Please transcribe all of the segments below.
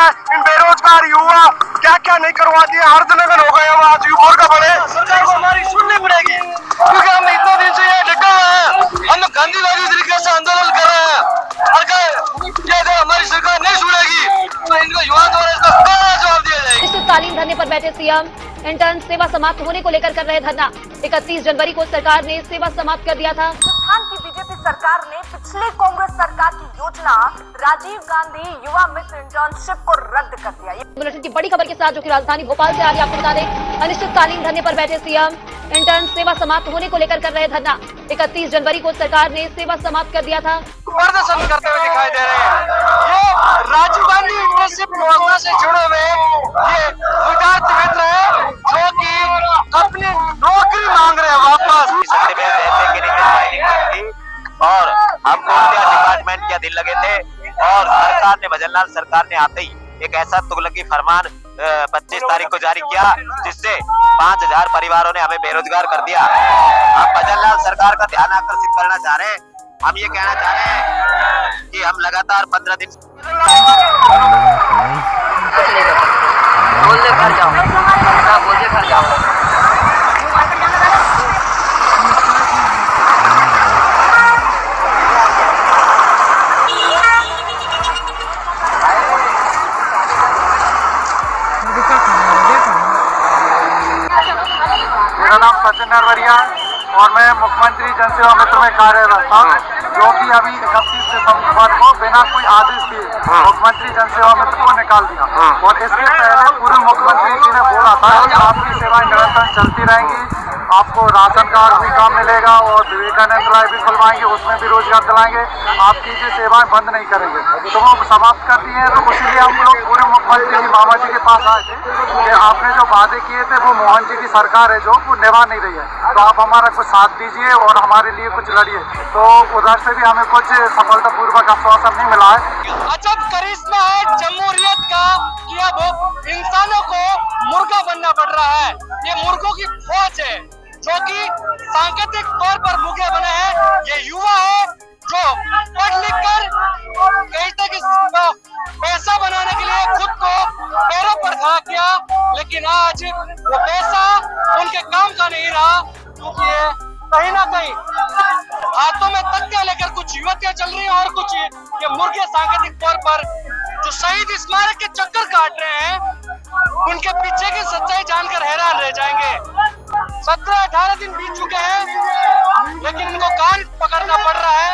है। इन बेरोजगार युवा क्या क्या नहीं करवा दिया, हर दिन हो गए हम आज युवा का बने। सरकार को हमारी सुननी पड़ेगी क्योंकि हम इतने दिन से ये डटा हुआ है, हम गांधीवादी तरीके से आंदोलन कर रहे हैं। अगर हमारी सरकार नहीं सुनेगी तो इनको युवा द्वारा इसका कड़ा जवाब दिया जाएगा। अनिश्चितकालीन धरने पर बैठे सीएम इंटर्न सेवा समाप्त होने को लेकर कर रहे धरना। 31 जनवरी को सरकार ने सेवा समाप्त कर दिया था। राजस्थान की बीजेपी सरकार ने पिछले कांग्रेस सरकार की योजना राजीव गांधी युवा मित्र इंटर्नशिप को रद्द कर दिया। ये बुलेटिन की बड़ी खबर के साथ जो कि राजधानी भोपाल से आ रही है, आपको बता दें अनिश्चितकालीन धरने पर बैठे सीएम इंटर्न सेवा समाप्त होने को लेकर कर रहे धरना। 31 जनवरी को सरकार ने सेवा समाप्त कर दिया था। प्रदर्शन करते हुए दिखाई दे रहे हैं। ये राजीव गांधी इंटर्नशिप योजना से जुड़े हुए ये विद्यार्थी मित्र है जो कि अपनी नौकरी मांग रहे हैं वापस। और हमको डिपार्टमेंट के दिल लगे थे और सरकार ने, भजनलाल सरकार ने आते ही एक ऐसा तुगलकी फरमान 25 तारीख को जारी किया जिससे 5000 परिवारों ने हमें बेरोजगार कर दिया। हम भजनलाल सरकार का ध्यान आकर्षित करना चाह रहे हैं। हम ये कहना चाह रहे हैं कि हम लगातार 15 दिन घर जाओ। मेरा नाम सचिन नरवरिया और मैं मुख्यमंत्री जनसेवा मित्र में कार्यरत था, जो कि अभी 31 दिसंबर को बिना कोई आदेश दिए मुख्यमंत्री जनसेवा मित्र को निकाल दिया। और इसके पहले पूर्व मुख्यमंत्री जी ने बोला था कि आपकी सेवाएं निरंतर चलती रहेंगी, आपको राशन कार्ड भी काम मिलेगा और विवेकानंद राय भी खुलवाएंगे, उसमें भी रोजगार दिलाएंगे, आपकी जो सेवाएं बंद नहीं करेंगे। तो वो समाप्त कर दिए हैं। तो इसीलिए हम लोग पूर्व मुख्यमंत्री जी मामा जी के पास आए थे कि आपने जो वादे किए थे वो मोहन जी की सरकार है जो वो निभा नहीं रही है, तो आप हमारा कुछ साथ दीजिए और हमारे लिए कुछ लड़िए। तो उधर से भी हमें कुछ सफलतापूर्वक आश्वासन नहीं मिला है। अजब करिश्मा है जमहूरियत का कि अब इंसानों को मुर्गा बनना पड़ रहा है। ये मुर्गों की फौज है जो कि सांकेतिक तौर पर मुर्गे बने हैं। ये युवा है जो पढ़ लिख कर कहते कि पैसा बनाने के लिए खुद को पैरों पर खड़ा किया, लेकिन आज वो पैसा उनके काम का नहीं रहा क्योंकि ये कहीं ना कहीं हाथों में तख्तियां लेकर कुछ युवतियां चल रही हैं और कुछ ये मुर्गे सांकेतिक तौर पर जो शहीद स्मारक के चक्कर काट रहे हैं उनके पीछे की सच्चाई जानकर हैरान रह जाएंगे। 17-18 दिन बीत चुके हैं लेकिन इनको कान पकड़ना पड़ रहा है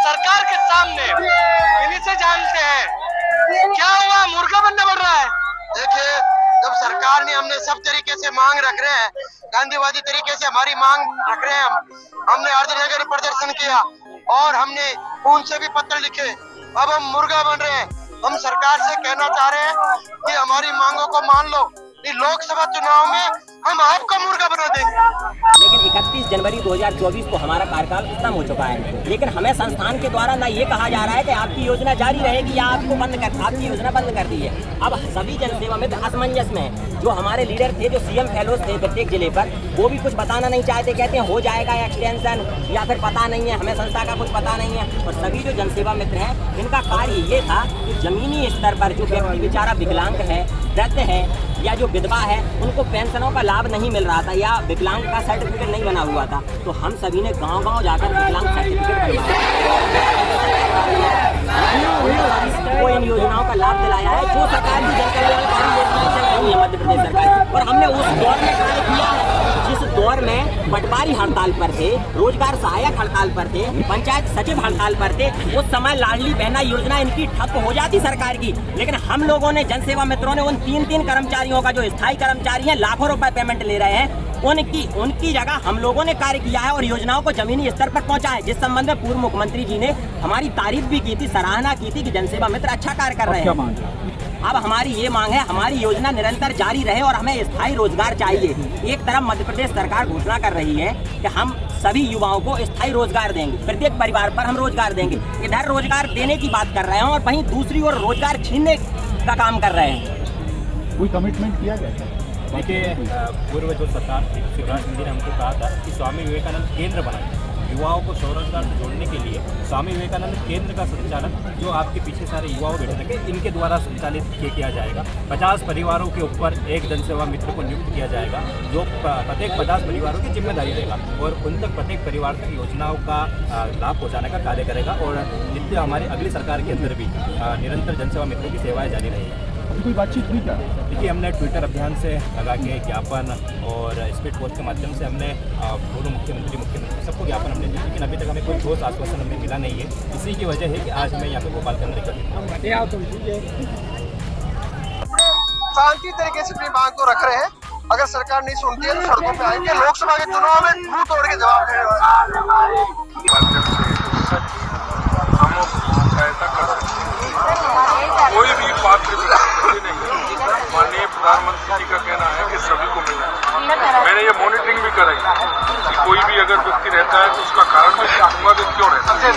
सरकार के सामने। इन्हीं से जानते हैं क्या हुआ, मुर्गा बनना पड़ रहा है। देखिए, जब सरकार ने हमने सब तरीके से मांग रख रहे हैं, गांधीवादी तरीके से हमारी मांग रख रहे हैं, हमने अर्धनगर प्रदर्शन किया और हमने खून से भी पत्र लिखे, अब हम मुर्गा बन रहे हैं। हम सरकार से कहना चाह रहे हैं कि हमारी मांगों को मान लो, लोकसभा चुनाव में हम आपका मुर्गा बना देंगे। लेकिन 31 जनवरी 2024 को हमारा कार्यकाल खत्म हो चुका है, लेकिन हमें संस्थान के द्वारा ना ये कहा जा रहा है कि आपकी योजना जारी रहेगी या आपको आपकी योजना बंद कर दी है। अब सभी जनसेवा मित्र असमंजस में हैं। जो हमारे लीडर थे, जो सीएम फेलोज थे प्रत्येक जिले पर, वो भी कुछ बताना नहीं चाहते, कहते हैं हो जाएगा एक्सटेंशन या फिर पता नहीं है, हमें संस्था का कुछ पता नहीं है। और सभी जो जनसेवा मित्र हैं इनका कार्य ये था कि जमीनी स्तर पर जो व्यक्ति बेचारा विकलांग है, वृद्ध है या जो विधवा है, उनको पेंशनों का लाभ नहीं मिल रहा था या विकलांग का सर्टिफिकेट नहीं बना हुआ था, तो हम सभी ने गांव-गांव जाकर विकलांग सर्टिफिकेट बनवाया को इन योजनाओं का लाभ दिलाया है जो सरकार की जनकल्याणकारी योजनाएं चल रही है मध्य प्रदेश सरकार। और हमने उस दौर में कार्य किया है जिस दौर में पटवारी हड़ताल पर थे, रोजगार सहायक हड़ताल पर थे, पंचायत सचिव हड़ताल पर थे। उस समय लाडली बहना योजना इनकी ठप हो जाती सरकार की, लेकिन हम लोगों ने जनसेवा मित्रों ने उन 3 कर्मचारियों का जो स्थायी कर्मचारी हैं लाखों रुपए पेमेंट ले रहे हैं, उनकी जगह हम लोगों ने कार्य किया है और योजनाओं को जमीनी स्तर पर पहुंचा है, जिस संबंध में पूर्व मुख्यमंत्री जी ने हमारी तारीफ भी की थी, सराहना की थी कि जनसेवा मित्र अच्छा कार्य कर रहे हैं। अब हमारी ये मांग है, हमारी योजना निरंतर जारी रहे और हमें स्थायी रोजगार चाहिए। एक तरफ मध्य प्रदेश सरकार घोषणा कर रही है कि हम सभी युवाओं को स्थायी रोजगार देंगे, प्रत्येक परिवार पर हम रोजगार देंगे, इधर रोजगार देने की बात कर रहे हैं और वहीं दूसरी ओर रोजगार छीनने का काम कर रहे हैं। कोई कमिटमेंट किया गया? देखिए, पूर्व जो सरकार थी शिवराज सिंह जी ने हमको कहा था कि स्वामी विवेकानंद केंद्र बनाए, युवाओं को स्वरोजगार से जोड़ने के लिए स्वामी विवेकानंद केंद्र का संचालन, जो आपके पीछे सारे युवाओं बैठे थे, इनके द्वारा संचालित किया जाएगा। 50 परिवारों के ऊपर एक जनसेवा मित्र को नियुक्त किया जाएगा, जो प्रत्येक 50 परिवारों की जिम्मेदारी रहेगा और उन तक प्रत्येक परिवार तक योजनाओं का लाभ पहुँचाने का कार्य करेगा। और नित्य हमारी अगली सरकार के अंदर भी निरंतर जनसेवा मित्रों की सेवाएँ जारी रहेगी। कोई बातचीत हुई क्या? देखिए, हमने ट्विटर अभियान से लगा के ज्ञापन और स्पीड पोस्ट के माध्यम से हमने दोनों मुख्यमंत्री सबको ज्ञापन हमने दिया, लेकिन अभी तक हमें कोई ठोस आश्वासन हमें मिला नहीं है। इसी की वजह है कि आज हमें यहाँ पे भोपाल के अंदर शांति तरीके से अपनी मांग को रख रहे हैं। अगर सरकार नहीं सुनती है तो सड़कों पे आएंगे। लोकसभा के चुनाव में मुंह तोड़ के जवाब देने वाले। कोई भी पात्र व्यक्ति नहीं। माननीय प्रधानमंत्री जी का कहना है कि सभी को मिलना। मैंने ये मॉनिटरिंग भी कराई कि कोई भी अगर व्यक्ति रहता है तो उसका कारण भी पूछूंगा कि क्यों रहता है।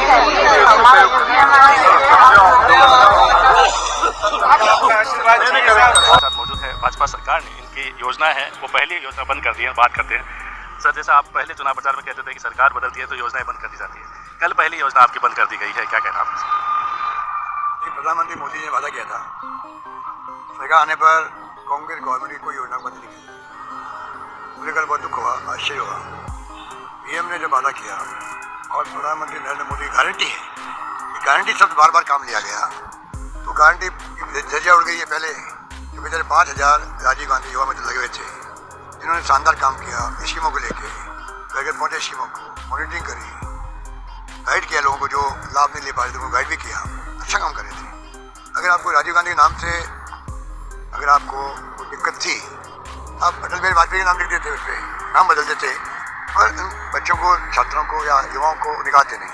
मौजूद है भाजपा सरकार ने इनकी योजना है वो पहली योजना बंद कर दी है। बात करते हैं सर, जैसा आप पहले चुनाव प्रचार में कहते थे कि सरकार बदलती है तो योजनाएं बंद कर दी जाती है, कल पहली योजना आपकी बंद कर दी गई है, क्या कहना आप? प्रधानमंत्री मोदी ने वादा किया था, सरकार आने पर कांग्रेस गवर्नमेंट की कोई योजना बंद नहीं की। मुझे कल बहुत दुख हुआ, आश्चर्य हुआ। पीएम ने जब वादा किया और प्रधानमंत्री नरेंद्र मोदी की गारंटी है, ये गारंटी शब्द बार बार काम लिया गया, तो गारंटी धज्जियां उड़ गई है। पहले जो बेचारे 5000 राजीव गांधी युवा मित्र लगे हुए थे, जिन्होंने शानदार काम किया स्कीमों को लेके, घर घर पहुँचे स्कीमों को मॉनिटरिंग करी, गाइड किया लोगों को जो लाभ नहीं ले पा रहे थे उनको गाइड भी किया, अच्छा काम कर रहे थे। अगर आपको राजीव गांधी के नाम से अगर आपको कोई दिक्कत थी, आप अटल बिहारी वाजपेयी के नाम लिख देते, उस पर नाम बदल देते और बच्चों को, छात्रों को या युवाओं को निकालते नहीं,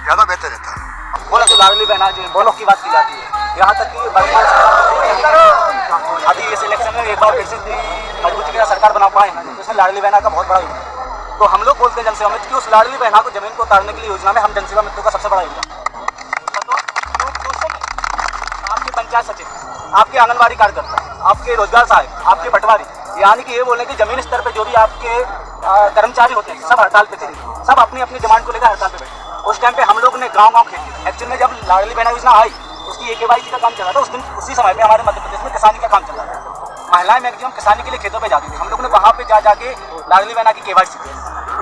ज़्यादा बेहतर रहता है। बोला तो लाडली बहना जो बोलो की बात की जाती है, यहाँ तक कि अभी इस इलेक्शन में एक बार फिर से मजबूती के साथ सरकार बना पाए हैं, तो इसमें लाडली बहना का बहुत बड़ा योगदान है। तो हम लोग बोलते हैं जनसेवा मित्र की उस लाडली बहना को जमीन को उतारने के लिए योजना में हम जनसेवा मित्रों का सबसे बड़ा योगदान। आपके पंचायत सचिव, आपके आंगनबाड़ी कार्यकर्ता, आपके रोजगार सहायक, आपके पटवारी, यानी कि ये बोलने की जमीन स्तर पे जो भी आपके कर्मचारी होते हैं सब हड़ताल पे थे, सब अपनी अपनी डिमांड को लेकर हड़ताल पे बैठे। उस टाइम पे हम लोग ने गांव-गांव खेती, एक्चुअल में जब लाडली बहना योजना आई उसकी KYC का काम चल रहा था, उस दिन उसी समय में हमारे मध्य प्रदेश में किसानी का काम चल रहा था। महिलाएं मैक्सिमम किसानी के लिए खेतों पे जाती थी, हम लोग ने वहाँ पे जाके लाडली बहना की KYC की।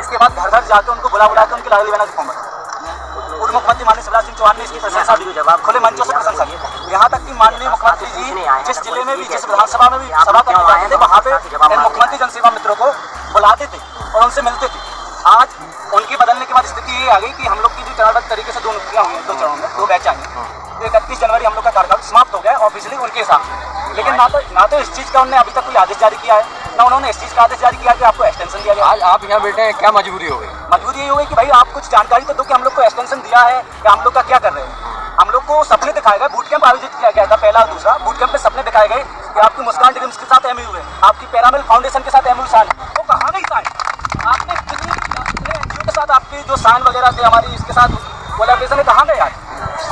इसके बाद घर घर जाके उनको बुला के उनकी लाडली बहना की फॉर्म भरा। पूर्व मुख्यमंत्री माननीय शिवराज सिंह चौहान ने इसकी प्रशंसा भी जवाब खुले मंचों से प्रशंसा की। यहाँ तक कि माननीय मुख्यमंत्री जी जिस जिले में भी, जिस विधानसभा में भी सभा करने जाते थे, वहाँ पे मुख्यमंत्री जनसेवा मित्रों को बुलाते थे और उनसे मिलते थे। आज उनके बदलने के बाद स्थिति ये आ गई कि हम लोग की जो चरणबद्ध तरीके से 2 नियुक्तियाँ हुई हैं, 2 चरणों में 2 बैच आई हैं। 31 जनवरी हम लोग का कार्यकाल समाप्त हो गया ऑफिशियली उनके हिसाब से, लेकिन ना तो इस चीज़ का उन्होंने अभी तक कोई आदेश जारी किया है, ना उन्होंने इस चीज़ का आदेश जारी किया कि आपको एक्सटेंशन दिया गया। आज आप यहाँ बैठे हैं, क्या मजबूरी हो गई? मजबूरी ये हो गई कि भाई आप कुछ जानकारी तो दो कि हम लोग को एक्सटेंशन दिया है या हम लोग का क्या कर रहे हैं। हम लोग को सपने दिखाए गए, बूट कैंप आयोजित किया गया था पहला और दूसरा। बूट कैंप में सपने दिखाए गए कि आपकी मुस्कान ड्रीम्स के साथ MOU है, आपकी पैरामिल फाउंडेशन के साथ MOU साइन है, वो कहाँ गई साइन? आपने NGO के साथ आपके जो साइन वगैरह थे हमारी इसके साथ कोलैबोरेशन है, कहाँ गए?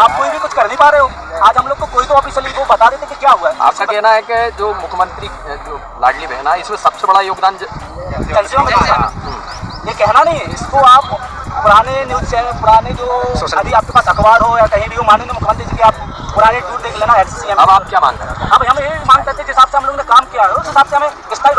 आप कोई भी कुछ कर नहीं पा रहे हो। आज हम लोग को कोई तो ऑफिशियली वो बता देते कि क्या हुआ है। आपका कहना है कि जो मुख्यमंत्री जो लाडली बहना है इसमें सबसे बड़ा योगदान जनसेवा में ये कहना नहीं है, इसको आप पुराने न्यूज चैनल, पुराने जो अभी आपके पास अखबार हो या कहीं भी हो, माननीय मुख्यमंत्री जी के आप पुराने टूर देख लेना। अब आप क्या मांग करते हैं? अब हम ये मांग करते हैं जिस हिसाब से हम लोग ने काम किया है उस हिसाब से हमें स्थायी